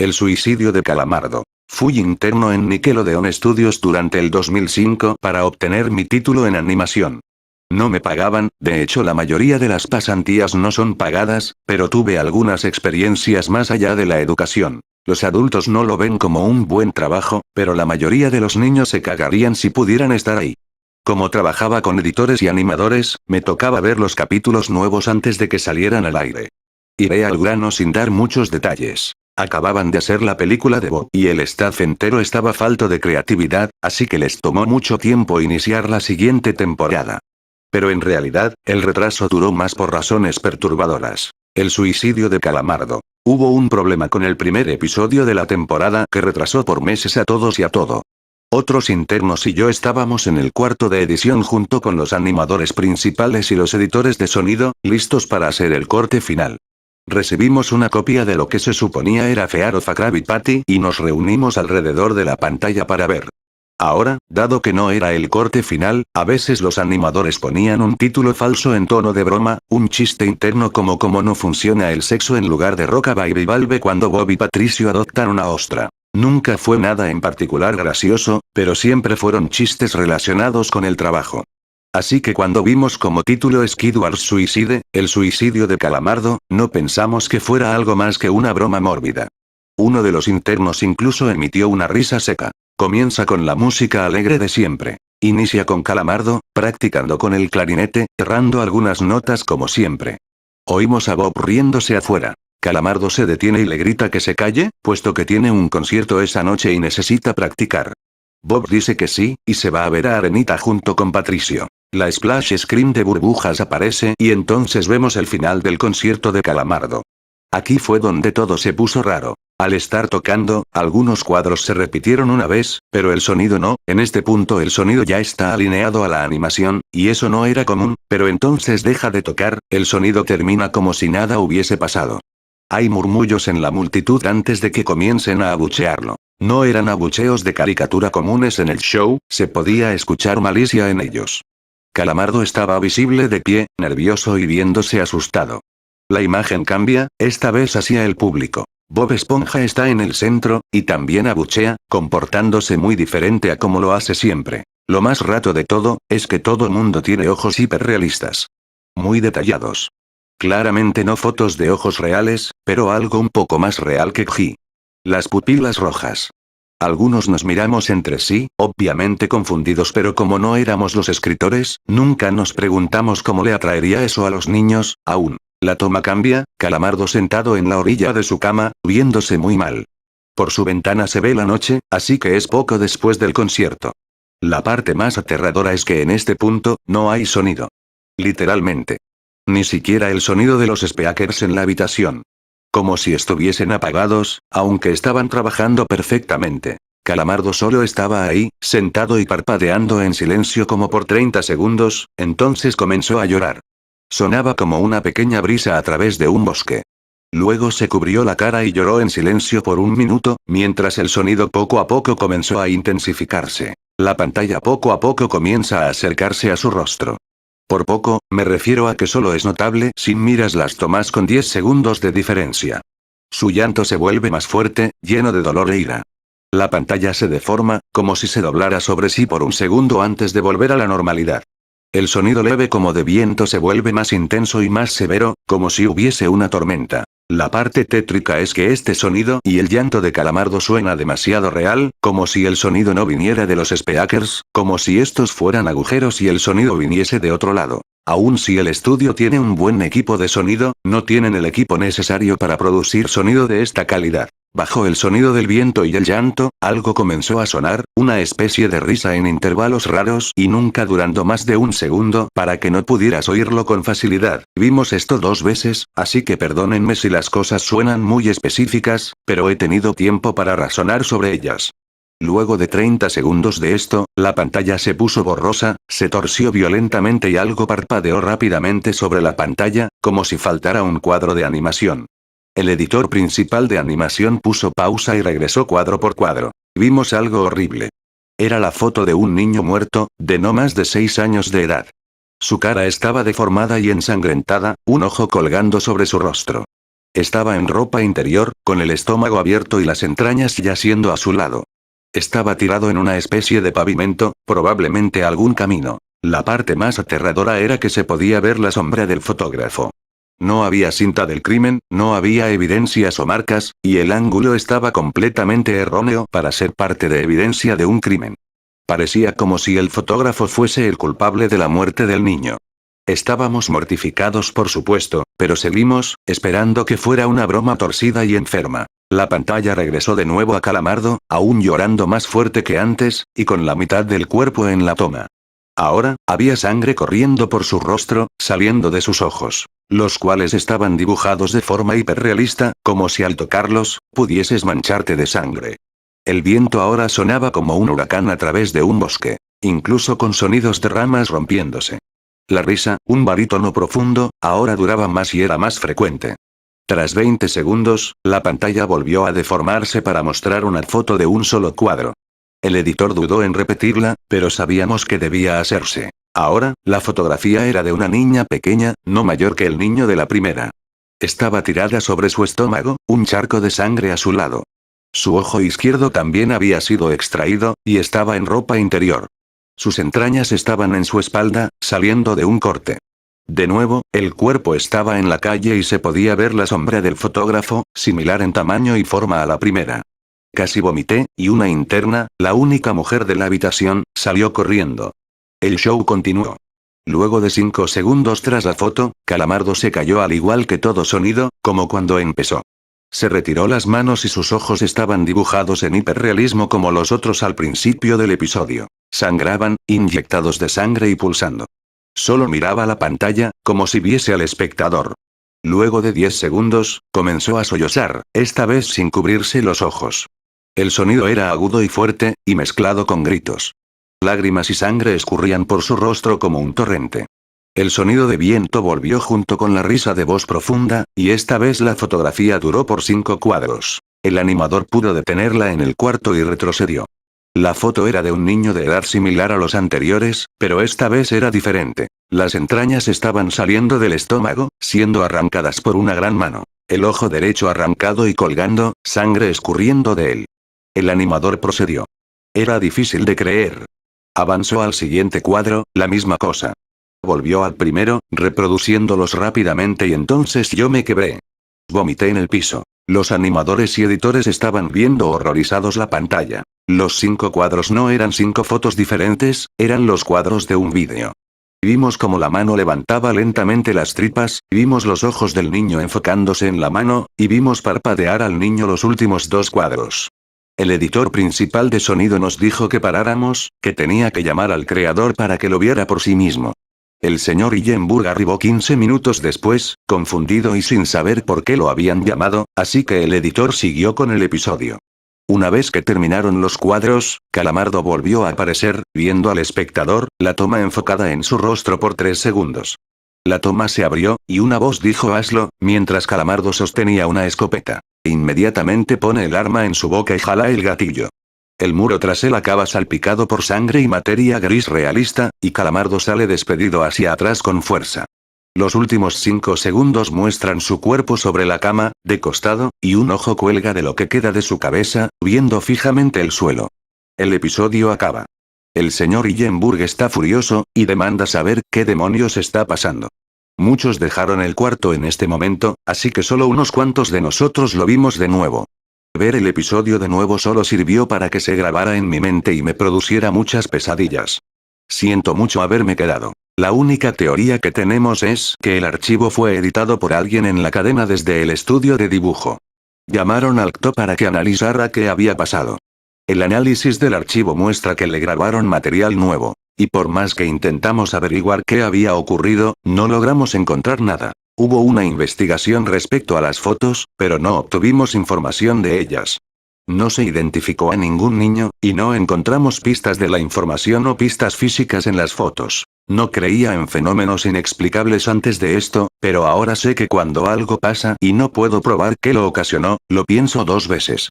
El suicidio de Calamardo. Fui interno en Nickelodeon Studios durante el 2005 para obtener mi título en animación. No me pagaban, de hecho la mayoría de las pasantías no son pagadas, pero tuve algunas experiencias más allá de la educación. Los adultos no lo ven como un buen trabajo, pero la mayoría de los niños se cagarían si pudieran estar ahí. Como trabajaba con editores y animadores, me tocaba ver los capítulos nuevos antes de que salieran al aire. Iré al grano sin dar muchos detalles. Acababan de hacer la película de Bob y el staff entero estaba falto de creatividad, así que les tomó mucho tiempo iniciar la siguiente temporada. Pero en realidad, el retraso duró más por razones perturbadoras. El suicidio de Calamardo. Hubo un problema con el primer episodio de la temporada que retrasó por meses a todos y a todo. Otros internos y yo estábamos en el cuarto de edición junto con los animadores principales y los editores de sonido, listos para hacer el corte final. Recibimos una copia de lo que se suponía era Fear of a Krabby Patty y nos reunimos alrededor de la pantalla para ver. Ahora, dado que no era el corte final, a veces los animadores ponían un título falso en tono de broma, un chiste interno como cómo no funciona el sexo en lugar de Roca Baby Valve cuando Bob y Patricio adoptan una ostra. Nunca fue nada en particular gracioso, pero siempre fueron chistes relacionados con el trabajo. Así que cuando vimos como título Skidward Suicide, el suicidio de Calamardo, no pensamos que fuera algo más que una broma mórbida. Uno de los internos incluso emitió una risa seca. Comienza con la música alegre de siempre. Inicia con Calamardo, practicando con el clarinete, errando algunas notas como siempre. Oímos a Bob riéndose afuera. Calamardo se detiene y le grita que se calle, puesto que tiene un concierto esa noche y necesita practicar. Bob dice que sí, y se va a ver a Arenita junto con Patricio. La splash screen de burbujas aparece y entonces vemos el final del concierto de Calamardo. Aquí fue donde todo se puso raro. Al estar tocando, algunos cuadros se repitieron una vez, pero el sonido no. En este punto el sonido ya está alineado a la animación, y eso no era común, pero entonces deja de tocar, el sonido termina como si nada hubiese pasado. Hay murmullos en la multitud antes de que comiencen a abuchearlo. No eran abucheos de caricatura comunes en el show, se podía escuchar malicia en ellos. Calamardo estaba visible de pie, nervioso y viéndose asustado. La imagen cambia, esta vez hacia el público. Bob Esponja está en el centro, y también abuchea, comportándose muy diferente a como lo hace siempre. Lo más rato de todo, es que todo mundo tiene ojos hiperrealistas. Muy detallados. Claramente no fotos de ojos reales, pero algo un poco más real que G. Las pupilas rojas. Algunos nos miramos entre sí, obviamente confundidos, pero como no éramos los escritores, nunca nos preguntamos cómo le atraería eso a los niños, aún. La toma cambia, Calamardo sentado en la orilla de su cama, viéndose muy mal. Por su ventana se ve la noche, así que es poco después del concierto. La parte más aterradora es que en este punto, no hay sonido. Literalmente. Ni siquiera el sonido de los speakers en la habitación. Como si estuviesen apagados, aunque estaban trabajando perfectamente. Calamardo solo estaba ahí, sentado y parpadeando en silencio como por 30 segundos, entonces comenzó a llorar. Sonaba como una pequeña brisa a través de un bosque. Luego se cubrió la cara y lloró en silencio por un minuto, mientras el sonido poco a poco comenzó a intensificarse. La pantalla poco a poco comienza a acercarse a su rostro. Por poco, me refiero a que solo es notable si miras las tomas con 10 segundos de diferencia. Su llanto se vuelve más fuerte, lleno de dolor e ira. La pantalla se deforma, como si se doblara sobre sí por un segundo antes de volver a la normalidad. El sonido leve como de viento se vuelve más intenso y más severo, como si hubiese una tormenta. La parte tétrica es que este sonido y el llanto de Calamardo suena demasiado real, como si el sonido no viniera de los speakers, como si estos fueran agujeros y el sonido viniese de otro lado. Aun si el estudio tiene un buen equipo de sonido, no tienen el equipo necesario para producir sonido de esta calidad. Bajo el sonido del viento y el llanto, algo comenzó a sonar, una especie de risa en intervalos raros y nunca durando más de un segundo para que no pudieras oírlo con facilidad. Vimos esto 2 veces, así que perdónenme si las cosas suenan muy específicas, pero he tenido tiempo para razonar sobre ellas. Luego de 30 segundos de esto, la pantalla se puso borrosa, se torció violentamente y algo parpadeó rápidamente sobre la pantalla, como si faltara un cuadro de animación. El editor principal de animación puso pausa y regresó cuadro por cuadro. Vimos algo horrible. Era la foto de un niño muerto, de no más de 6 años de edad. Su cara estaba deformada y ensangrentada, un ojo colgando sobre su rostro. Estaba en ropa interior, con el estómago abierto y las entrañas yaciendo a su lado. Estaba tirado en una especie de pavimento, probablemente algún camino. La parte más aterradora era que se podía ver la sombra del fotógrafo. No había cinta del crimen, no había evidencias o marcas, y el ángulo estaba completamente erróneo para ser parte de evidencia de un crimen. Parecía como si el fotógrafo fuese el culpable de la muerte del niño. Estábamos mortificados, por supuesto, pero seguimos, esperando que fuera una broma torcida y enferma. La pantalla regresó de nuevo a Calamardo, aún llorando más fuerte que antes, y con la mitad del cuerpo en la toma. Ahora, había sangre corriendo por su rostro, saliendo de sus ojos, los cuales estaban dibujados de forma hiperrealista, como si al tocarlos, pudieses mancharte de sangre. El viento ahora sonaba como un huracán a través de un bosque, incluso con sonidos de ramas rompiéndose. La risa, un barítono profundo, ahora duraba más y era más frecuente. Tras 20 segundos, la pantalla volvió a deformarse para mostrar una foto de un solo cuadro. El editor dudó en repetirla, pero sabíamos que debía hacerse. Ahora, la fotografía era de una niña pequeña, no mayor que el niño de la primera. Estaba tirada sobre su estómago, un charco de sangre a su lado. Su ojo izquierdo también había sido extraído, y estaba en ropa interior. Sus entrañas estaban en su espalda, saliendo de un corte. De nuevo, el cuerpo estaba en la calle y se podía ver la sombra del fotógrafo, similar en tamaño y forma a la primera. Casi vomité, y una interna, la única mujer de la habitación, salió corriendo. El show continuó. Luego de 5 segundos tras la foto, Calamardo se cayó al igual que todo sonido, como cuando empezó. Se retiró las manos y sus ojos estaban dibujados en hiperrealismo como los otros al principio del episodio. Sangraban, inyectados de sangre y pulsando. Solo miraba la pantalla, como si viese al espectador. Luego de 10 segundos, comenzó a sollozar, esta vez sin cubrirse los ojos. El sonido era agudo y fuerte, y mezclado con gritos. Lágrimas y sangre escurrían por su rostro como un torrente. El sonido de viento volvió junto con la risa de voz profunda, y esta vez la fotografía duró por 5 cuadros. El animador pudo detenerla en el cuarto y retrocedió. La foto era de un niño de edad similar a los anteriores, pero esta vez era diferente. Las entrañas estaban saliendo del estómago, siendo arrancadas por una gran mano. El ojo derecho arrancado y colgando, sangre escurriendo de él. El animador procedió. Era difícil de creer. Avanzó al siguiente cuadro, la misma cosa. Volvió al primero, reproduciéndolos rápidamente y entonces yo me quebré. Vomité en el piso. Los animadores y editores estaban viendo horrorizados la pantalla. Los 5 cuadros no eran 5 fotos diferentes, eran los cuadros de un vídeo. Vimos cómo la mano levantaba lentamente las tripas, vimos los ojos del niño enfocándose en la mano, y vimos parpadear al niño los últimos 2 cuadros. El editor principal de sonido nos dijo que paráramos, que tenía que llamar al creador para que lo viera por sí mismo. El señor Illenburg arribó 15 minutos después, confundido y sin saber por qué lo habían llamado, así que el editor siguió con el episodio. Una vez que terminaron los cuadros, Calamardo volvió a aparecer, viendo al espectador, la toma enfocada en su rostro por 3 segundos. La toma se abrió, y una voz dijo hazlo, mientras Calamardo sostenía una escopeta. Inmediatamente pone el arma en su boca y jala el gatillo. El muro tras él acaba salpicado por sangre y materia gris realista, y Calamardo sale despedido hacia atrás con fuerza. Los últimos 5 segundos muestran su cuerpo sobre la cama, de costado, y un ojo cuelga de lo que queda de su cabeza, viendo fijamente el suelo. El episodio acaba. El señor Illenburg está furioso, y demanda saber qué demonios está pasando. Muchos dejaron el cuarto en este momento, así que solo unos cuantos de nosotros lo vimos de nuevo. Ver el episodio de nuevo solo sirvió para que se grabara en mi mente y me produciera muchas pesadillas. Siento mucho haberme quedado. La única teoría que tenemos es que el archivo fue editado por alguien en la cadena desde el estudio de dibujo. Llamaron al CTO para que analizara qué había pasado. El análisis del archivo muestra que le grabaron material nuevo. Y por más que intentamos averiguar qué había ocurrido, no logramos encontrar nada. Hubo una investigación respecto a las fotos, pero no obtuvimos información de ellas. No se identificó a ningún niño, y no encontramos pistas de la información o pistas físicas en las fotos. No creía en fenómenos inexplicables antes de esto, pero ahora sé que cuando algo pasa y no puedo probar qué lo ocasionó, lo pienso 2 veces.